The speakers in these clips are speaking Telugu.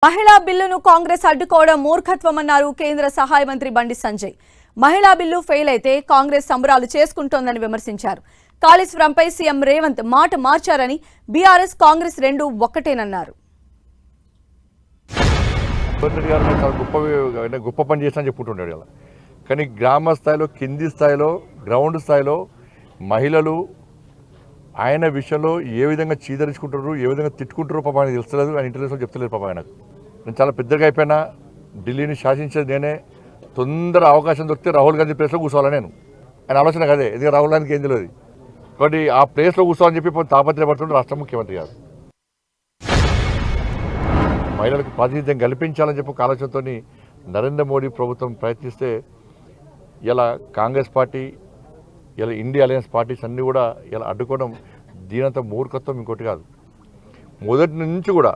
మహిళా బిల్లును కాంగ్రెస్ అడ్డుకోవడం మూర్ఖత్వమన్నారు కేంద్ర సహాయ మంత్రి బండి సంజయ్. మహిళా బిల్లు ఫెయిల్ అయితే కాంగ్రెస్ సంబరాలు చేసుకుంటోందని విమర్శించారు. కాళేశ్వరంపై సీఎం రేవంత్ మాట మార్చారని, బీఆర్ఎస్ కాంగ్రెస్ రెండు ఒక్కటేనన్నారు. గొప్ప పని చేసినా చెప్పుకుంటున్నాడు ఇలా. కానీ గ్రామ స్థాయిలో, కింది స్థాయిలో, గ్రౌండ్ స్థాయిలో మహిళలు ఆయన విషయంలో ఏ విధంగా చీదరించుకుంటారు, ఏ విధంగా తిట్టుకుంటారో పాప ఆయనకు తెలుస్తలేదు. ఆయన ఇంటర్వ్యూస్లో చెప్తలేదు పాప ఆయనకు. నేను చాలా పెద్దగా అయిపోయినా, ఢిల్లీని శాసించేది నేనే, తొందర అవకాశం దొరికితే రాహుల్ గాంధీ ప్లేస్లో కూర్చోవాలని నేను ఆయన ఆలోచన కదే. ఎందుకంటే రాహుల్ గాంధీకి ఏం తెలియదు కాబట్టి ఆ ప్లేస్లో కూర్చోవాలని చెప్పి తాపత్రయపడుతుంటే రాష్ట్ర ముఖ్యమంత్రి కాదు. మహిళలకు ప్రాతినిధ్యం కల్పించాలని చెప్పి ఒక ఆలోచనతో నరేంద్ర మోడీ ప్రభుత్వం ప్రయత్నిస్తే ఇలా కాంగ్రెస్ పార్టీ, ఇలా ఇండియా అలయన్స్ పార్టీస్ అన్నీ కూడా ఇలా అడ్డుకోవడం దీనంత మూర్ఖత్వం ఇంకోటి కాదు. మొదటి నుంచి కూడా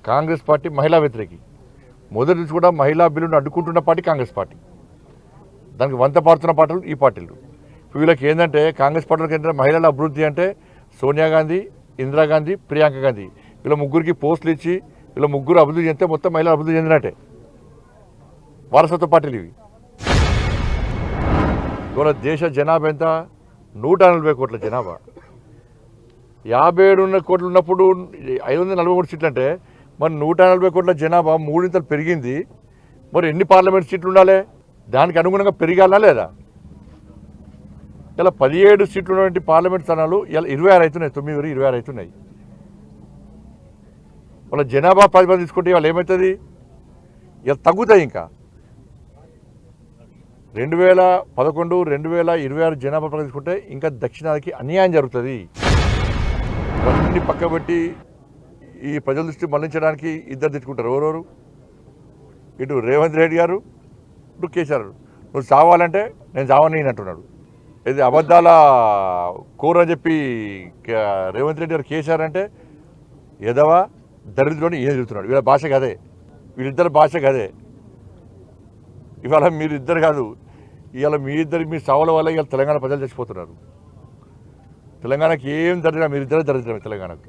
కాంగ్రెస్ పార్టీ మహిళా వ్యతిరేకి. మొదటి నుంచి కూడా మహిళా బిల్లును అడ్డుకుంటున్న పార్టీ కాంగ్రెస్ పార్టీ. దానికి వంత పాడుతున్న పార్టీలు ఈ పార్టీలు. వీళ్ళకి ఏంటంటే కాంగ్రెస్ పార్టీలకు ఏంటంటే మహిళల అభివృద్ధి అంటే సోనియా గాంధీ, ఇందిరాగాంధీ, ప్రియాంక గాంధీ వీళ్ళ ముగ్గురికి పోస్టులు ఇచ్చి వీళ్ళ ముగ్గురు అభివృద్ధి చెందితే మొత్తం మహిళలు అభివృద్ధి చెందినట్టే. వారసత్వ పార్టీలు ఇవి. ఇవాళ దేశ జనాభా ఎంత? 140 కోట్ల జనాభా. 57 కోట్లు ఉన్నప్పుడు 543 సీట్లు అంటే మరి 140 కోట్ల జనాభా మూడింతలు పెరిగింది. మరి ఎన్ని పార్లమెంట్ సీట్లు ఉండాలి? దానికి అనుగుణంగా పెరిగాలా లేదా? ఇలా 17 సీట్లు ఉన్నటువంటి పార్లమెంట్ స్థానాలు ఇలా 26 అవుతున్నాయి. 26 అవుతున్నాయి. వాళ్ళ జనాభా 10 మంది తీసుకుంటే వాళ్ళు ఏమవుతుంది? ఇలా తగ్గుతాయి. ఇంకా 2011, 2026 జనాభా ప్రకారం తీసుకుంటే ఇంకా దక్షిణాదికి అన్యాయం జరుగుతుంది. ఇవన్నీ పక్కబెట్టి ఈ ప్రజల దృష్టి మళ్లించడానికి ఇద్దరు తెచ్చుకుంటారు. ఎవరెవరు? ఇటు రేవంత్ రెడ్డి గారు, ఇటు కేసీఆర్. నువ్వు చావాలంటే నేను చావని అంటున్నాడు. ఇది అబద్ధాల కూర అని చెప్పి రేవంత్ రెడ్డి గారు కేసీఆర్ అంటే ఎదవా దరిద్రుని ఏం చెబుతున్నాడు. వీళ్ళ భాష కదే, వీళ్ళిద్దరి భాష కదే. ఇవాళ మీరిద్దరు కాదు, ఇవాళ మీ సావుల వల్ల ఇవాళ తెలంగాణ ప్రజలు చచ్చిపోతున్నారు. తెలంగాణకి ఏం దరిద్రం, మీరిద్దరే దరిద్రమే తెలంగాణకు.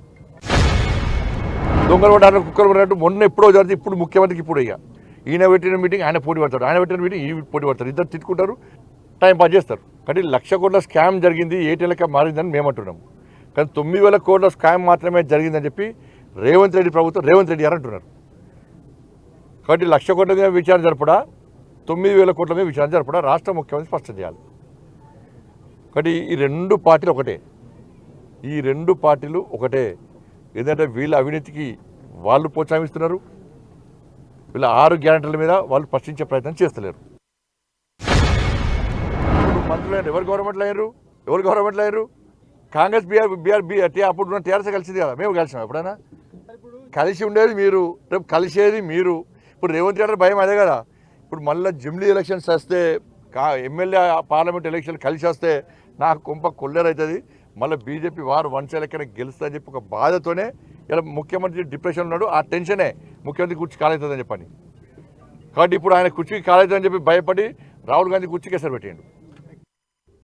దొంగలు పడ్డారు, కుక్కలు పడినట్టు మొన్న ఎప్పుడో జరిగింది. ఇప్పుడు ముఖ్యమంత్రికి ఇప్పుడు ఈయన పెట్టిన మీటింగ్ ఆయన పోటీ పడతాడు, ఆయన పెట్టిన మీటింగ్ ఈ పోటీ పడతారు. ఇద్దరు తిట్టుకుంటారు, టైం పాస్ చేస్తారు. కానీ 1,00,000 కోట్ల స్కామ్ జరిగింది, ఏటీఎల్గా మారిందని మేము అంటున్నాము. కానీ 9,000 కోట్ల స్కామ్ మాత్రమే జరిగిందని చెప్పి రేవంత్ రెడ్డి ప్రభుత్వం, రేవంత్ రెడ్డి గారు అంటున్నారు. కాబట్టి 1,00,000 కోట్ల మీద విచారణ జరపడా, 9,000 కోట్ల మీద విచారణ జరపడా రాష్ట్ర ముఖ్యమంత్రి స్పష్టం చేయాలి. కాబట్టి ఈ రెండు పార్టీలు ఒకటే. ఈ రెండు పార్టీలు ఒకటే. ఎందుకంటే వీళ్ళ అవినీతికి వాళ్ళు ప్రోత్సహిస్తున్నారు, వీళ్ళ 6 గ్యారెంటీల మీద వాళ్ళు ప్రశ్నించే ప్రయత్నం చేస్తలేరు. మంత్రులు ఎవరు గవర్నమెంట్లో అయ్యారు? ఎవరు గవర్నమెంట్లో అయ్యారు? కాంగ్రెస్ అప్పుడు టీఆర్ఎస్ కలిసింది కదా, మేము కలిసాం. ఎప్పుడైనా కలిసి ఉండేది మీరు, రేపు కలిసేది మీరు. ఇప్పుడు రేవంత్ రెడ్డి భయం అదే కదా. ఇప్పుడు మళ్ళీ జమిలీ ఎలక్షన్స్ వస్తే, ఎమ్మెల్యే పార్లమెంట్ ఎలక్షన్ కలిసి వస్తే నాకు కొంప కొల్లేరవుతుంది. మళ్ళీ బీజేపీ వారు వన్ సైడ్ ఎక్కడ గెలుస్తుందని చెప్పి ఒక బాధతోనే ఇలా ముఖ్యమంత్రి డిప్రెషన్ ఉన్నాడు. ఆ టెన్షనే ముఖ్యమంత్రి కుర్చీ కాలవుతుందని చెప్పని. కాబట్టి ఇప్పుడు ఆయన కుర్చీకి కాలవుతుందని చెప్పి భయపడి రాహుల్ గాంధీ కుర్చీకి ఎసరు పెట్టిండు.